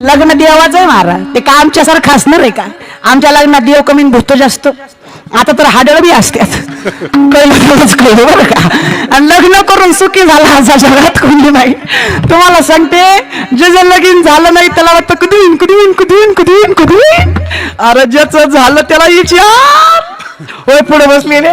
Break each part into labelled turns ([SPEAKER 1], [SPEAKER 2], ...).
[SPEAKER 1] लग्न देवाचं आहे महाराज, ते का आमच्यासारखं असणार आहे का? आमच्या लग्नात देव कमी भूत जास्त. आता तर हाडळ बी असतात, कळलं बरं का. आणि लग्न करून सुखी झाला असा जगात कोणी नाही. तुम्हाला सांगते, जे जे लगीन झालं नाही त्याला वाटतं कधी होईन कधी होईन कधी होईन कधी होईन कधी होईन. अरे ज्याचं झालं त्याला विचार. होय पुढे बसलेले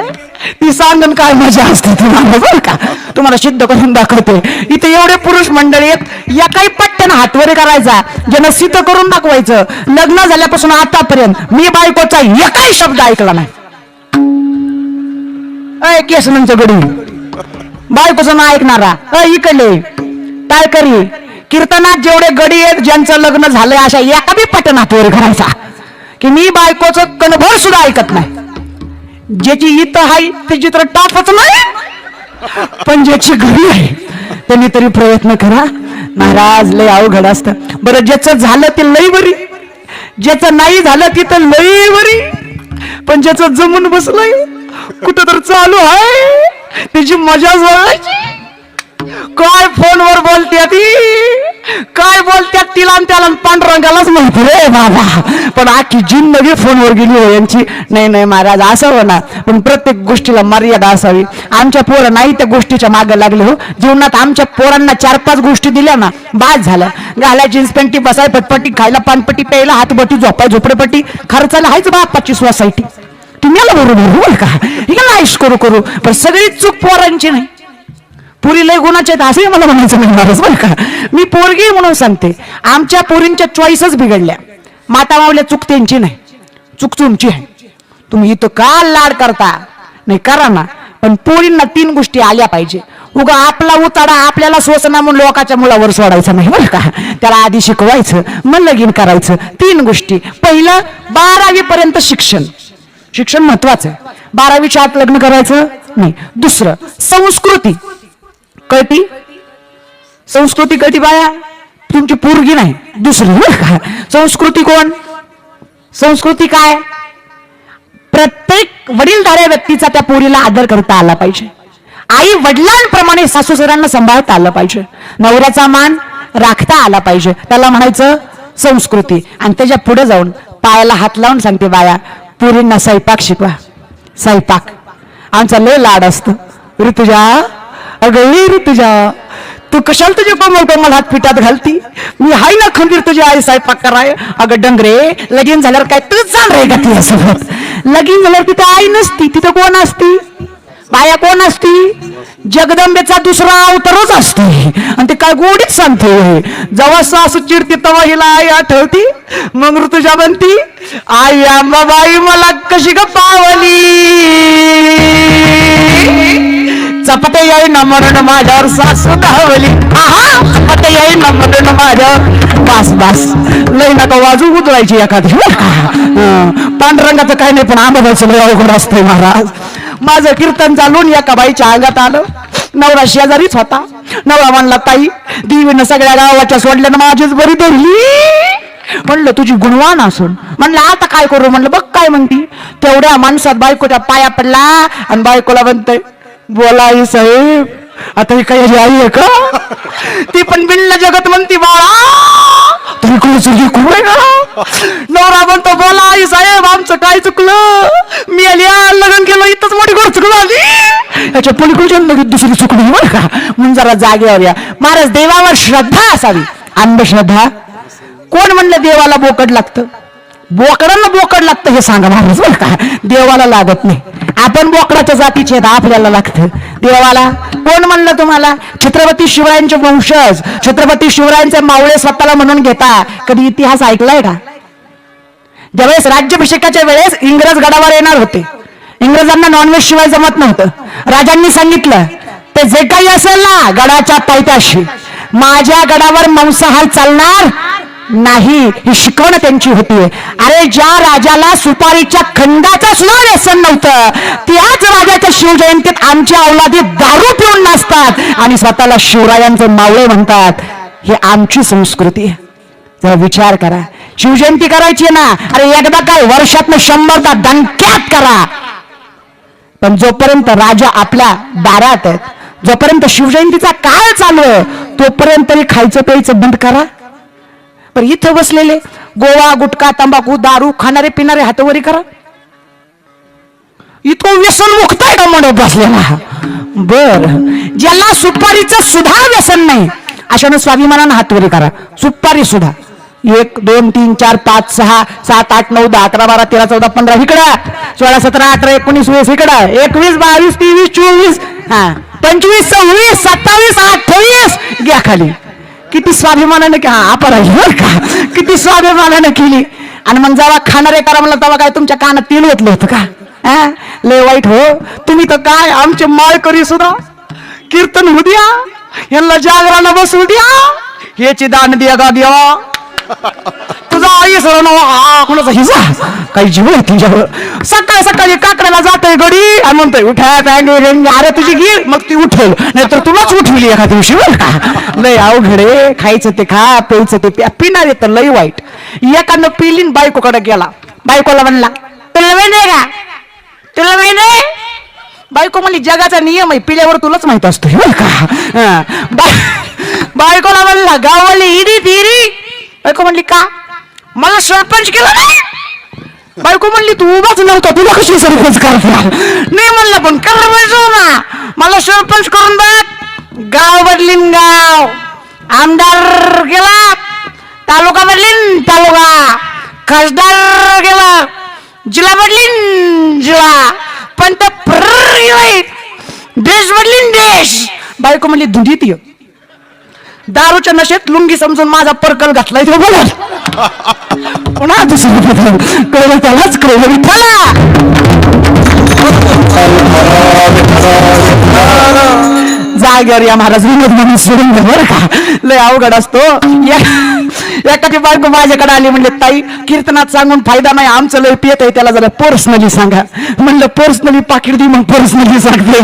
[SPEAKER 1] ती सांगन काय मजा असते तुम्हाला बरं का. तुम्हाला सिद्ध करून दाखवते. इथे एवढे पुरुष मंडळी आहेत, या काही पट्ट्यानं हातवर करायचा, ज्यांना सिद्ध करून दाखवायचं. लग्न झाल्यापासून आतापर्यंत मी बायकोचा एकही शब्द ऐकला नाही. अय केसनांचं गडी बायकोचं ना ऐकणारा. इकडले काय करी कीर्तनात जेवढे गडी आहेत ज्यांचं लग्न झालंय अशा एका बी पट्ट्यानं हातवर करायचा की मी बायकोचं कणभर सुद्धा ऐकत नाही. ज्याची इथं आहे त्याची तर टापच नाही, पण ज्याची घरी आहे त्यांनी तरी प्रयत्न करा. महाराज लय अवघड असतं. बरं ज्याचं झालं ते लई बरी, ज्याचं नाही झालं ती तर लई बरी, पण ज्याचं जमून बसलंय कुठं तर चालू आहे त्याची मजाच बघायची. काय फोनवर बोलते ती, काय बोलत्यात तिला आणि त्याला पांडुरंगालाच माहिती रे बाबा. पण आखी जिंदगी फोनवर गेली हो यांची. नाही नाही महाराज असं होणार, पण प्रत्येक गोष्टीला मर्यादा असावी. आमच्या पोरं नाही त्या गोष्टीच्या मागे लागले हो. जीवनात आमच्या पोरांना 4-5 गोष्टी दिल्या ना बाद झाल्या. घालाय जीन्स पॅन्टी, बसाय पटपटी, खायला पानपट्टी, प्यायला हातबटी, झोपाय झोपडपट्टी, खर्चाला हायच बापाची सोसायटी. तुम्हाला बरोबर बरं का, हिला आयुष करू करू. पण सगळी चूक पोरांची नाही. पुरी लय गुणाचे आहेत असंही मला म्हणायचं नाही महाराज बरं का. मी पोरगी म्हणून सांगते, आमच्या पोरींच्या चॉईसच बिघडल्या. माता मावल्या चूक त्यांची नाही, चूक तुमची आहे. तुम्ही इथं का लाड करता नाही करा ना, पण पोरींना 3 गोष्टी आल्या पाहिजे. उगा आपला उताडा आपल्याला सोसना म्हणून लोकांच्या मुलावर सोडायचा नाही बरं का. त्याला आधी शिकवायचं मग लगीन करायचं. 3 गोष्टी. पहिलं 12वी पर्यंत शिक्षण, शिक्षण महत्वाचं आहे. 12वीच्या आत लग्न करायचं नाही. दुसरं संस्कृती कळती, संस्कृती कळती बाया, तुमची पोरगी नाही दुसरी बरं का. संस्कृती कोण, संस्कृती काय, प्रत्येक वडीलधाऱ्या व्यक्तीचा त्या पोरीला आदर करता आला पाहिजे. आई वडिलांप्रमाणे सासूसऱ्यांना सांभाळता आलं पाहिजे. नवऱ्याचा मान राखता आला पाहिजे. त्याला म्हणायचं संस्कृती. आणि त्याच्या पुढे जाऊन पायाला हात लावून सांगते बाया, पोरींना स्वयंपाक शिकवा. स्वयंपाक आमचा लय लाड असतो. ऋतुजा, अगं ऋतुजा, तू कशाला तुझे कोमल हात पिठात घालती, मी हाय ना खंबीर तुझी आई स्वयंपाक कराय. अगं डंगरे, लगीन झाल्यावर काय तूच जाणार आहे का तुझ्यासोबत? लगीन झाल्यावर तिथं आई नसती, तिथं कोण असती? बाया कोण असती? जगदंबेचा दुसरा अवतारच असते. आणि ते काय गोडीच सांगते, जेव्हा सासू चिडती तेव्हा हिला आई आठवती. मग ऋतुजा बनती, आई आंबाबाई मला कशी ग पावली, चपटे याई न म्हणून माझ्यावर सासू धावली. चपटे याई न म्हणून माझ्यावर. बास बास लई नका वाजू, उजवायची एखादी. पांडुरंगाचं काही नाही, पण आंबाबाईचं लय अवघड असतंय महाराज. माझं कीर्तन चालून एका बाईच्या अंगात आलं. नवरा शेजारीच होता. नवरा म्हणला, ताई देवीनं सगळ्या गावाच्या सोडल्यानं माझीच बरी धरली. म्हणलं तुझी गुणवान असून. म्हणलं आता काय करू? म्हणलं बघ काय म्हणती. तेवढ्या माणसात बायकोच्या पाया पडला आणि बायकोला म्हणतोय, बोला आई साहेब, आता ही काही आई आहे का? ती पण बिनला जगत म्हणती, बाळा तुम्ही कोणी खूप आहे का? नवरा म्हणतो, बोला आई साहेब, आमचं काय चुकलं? मी आली लग्न केलं इथंच मोठी गोड चुकलं आली. याच्या पलीकडच्या लगेच दुसरी चुकली बरं का. म्हणून जरा जागेवर या महाराज. देवावर श्रद्धा असावी. अंधश्रद्धा कोण म्हणलं देवाला बोकड लागतं? बोकडांना बोकड लागतं हे सांगा महाराज बरं का. देवाला लागत नाही. आपण बोकडाच्या जातीचे आपल्याला लागतं. देवाला कोण म्हणलं तुम्हाला? छत्रपती शिवरायांचे वंशज, छत्रपती शिवरायांचे मावळे स्वतःला म्हणून घेता. कधी इतिहास ऐकलाय का? ज्यावेळेस राज्याभिषेकाच्या वेळेस इंग्रज गडावर येणार होते. इंग्रजांना नॉनव्हेज शिवाय जमत नव्हतं. राजांनी सांगितलं, ते जे काही असेल ना गडाच्या पायथ्याशी, माझ्या गडावर मांसाहार चालणार नाही, ही शिकवण त्यांची होती. अरे ज्या राजाला सुपारीच्या खंडाचं सुद्धा व्यसन नव्हतं, त्याच राजाच्या शिवजयंतीत आमच्या अवलादीत दारू पिऊन नाचतात आणि स्वतःला शिवरायांचे मावळे म्हणतात. ही आमची संस्कृती. जरा विचार करा. शिवजयंती करायची ना, अरे एकदा काय वर्षातनं 100दा दणक्यात करा. पण जोपर्यंत राजा आपल्या दारात आहेत, जोपर्यंत शिवजयंतीचा काळ चालू आहे, तोपर्यंत तरी खायचं प्यायचं बंद करा. पण इथं बसलेले गोवा गुटखा तंबाखू दारू खाणारे पिणारे हातवरी करा. इतकं व्यसन मुक्ताय का म्हणत बसलेला. बर, ज्याला सुपारीचं सुद्धा व्यसन नाही अशानं स्वाभिमानानं हातवरी करा. सुपारी सुद्धा 1 2 3 4 5 6 7 8 9 10 11 12 13 14 15 इकडं 16 17 18 19 20 इकडं 21 22 23 24 25 26 27 28 घ्या खाली. किती स्वाभिमानाने का किती स्वाभिमानाने केली. आणि मग जेव्हा खाणारे करा म्हणलं तेव्हा काय तुमच्या कानात तेल ओतलं होतं का? लय वाईट हो तुम्ही. तर काय आमचे माळकरी सुद्धा कीर्तन होऊ द्या, यांना जागरण बसू द्या, याची दान द्या का द्या. तुझा आई सर कोणाचा हिजा काही जीव आहे तुझ्यावर. सकाळी सकाळी काकड्याला जातोय गडी आणि म्हणतोय उठा अरे तुझी गिर मग ती उठेल नाही तर तुलाच उठविली एका दिवशी बरं का. लय अवघडे. खायचं ते खा प्यायचं ते प्या. पिणार तर लय वाईट. एकानं पिलीन बायकोकडे गेला. बायकोला म्हणला तुला माहिती का तुला माहिती. बायको म्हणली जगाचा नियम आहे पिल्यावर तुलाच माहित असतो बरं का. बायकोला म्हणला गावाली इडी तिरी. बायको म्हणली का मला सरपंच केलं नाही. बायको म्हणली तू उभाच नव्हता तुला कशी सरपंच करणार. नाही म्हणलं पण कळलं पाहिजे ना मला सरपंच करून बघ. गाव बदलीन गाव. आमदार गेला तालुका बदलीन तालुका. खासदार गेला जिल्हा बदलीन जिल्हा. पंत देश बदलीन देश. बायको म्हणली धुंदीत ये. दारूच्या नशेत लुंगी समजून माझा परकल घातलाय तो बोला. पुन्हा दुसरं कळलं त्यालाच कळलं विठ्ठला. जाग्यावर या महाराज विनोद म्हणून सोडून घ्या बरं का. लय अवघड असतो. एखादी बायको माझ्याकडे आली म्हणले ताई कीर्तनात सांगून फायदा नाही आमचं लय पियत आहे त्याला जरा पर्सनली सांगा. म्हणलं पर्सनली पाकिट दी मग पर्सनली सांगते.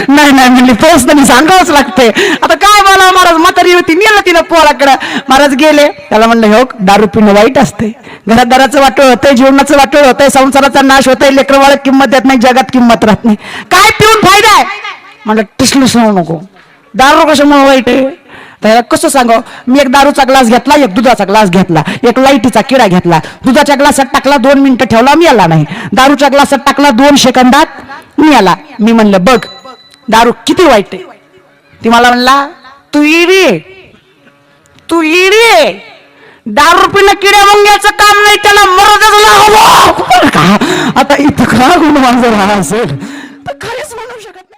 [SPEAKER 1] नाही नाही म्हणली पर्सनली सांगावंच लागते. आता काय बोला महाराज म्हातारी होती नेलं तिनं पोराकडे. महाराज गेले त्याला म्हणलं हो दारू पिणं वाईट असते. घरात दाराचं वाटोळ होतंय जीवनाचं वाटोळ होतंय संसाराचा नाश होतंय लेकरं बाळात किंमत देत नाही जगात किंमत राहत नाही. काय पिऊन फायदा आहे. म्हणलं टिसलू सांगू नको. दारू कशामुळे वाईट आहे त्याला कसं सांगावं. मी एक दारूचा ग्लास घेतला एक दुधाचा ग्लास घेतला एक लाईटीचा किडा घेतला. दुधाच्या ग्लासात टाकला 2 मिनिटं ठेवला मी आला नाही. दारूच्या ग्लासात टाकला 2 सेकंदात मी आला. मी म्हणलं बघ दारू किती वाईट आहे. ती मला म्हणला तू इडी तू इडी. दारू पिणं किड्या मुंग्याचं काम नाही त्याला मरदच लावलं. आता इतकं गुण माझं असेल तर खरेच म्हणून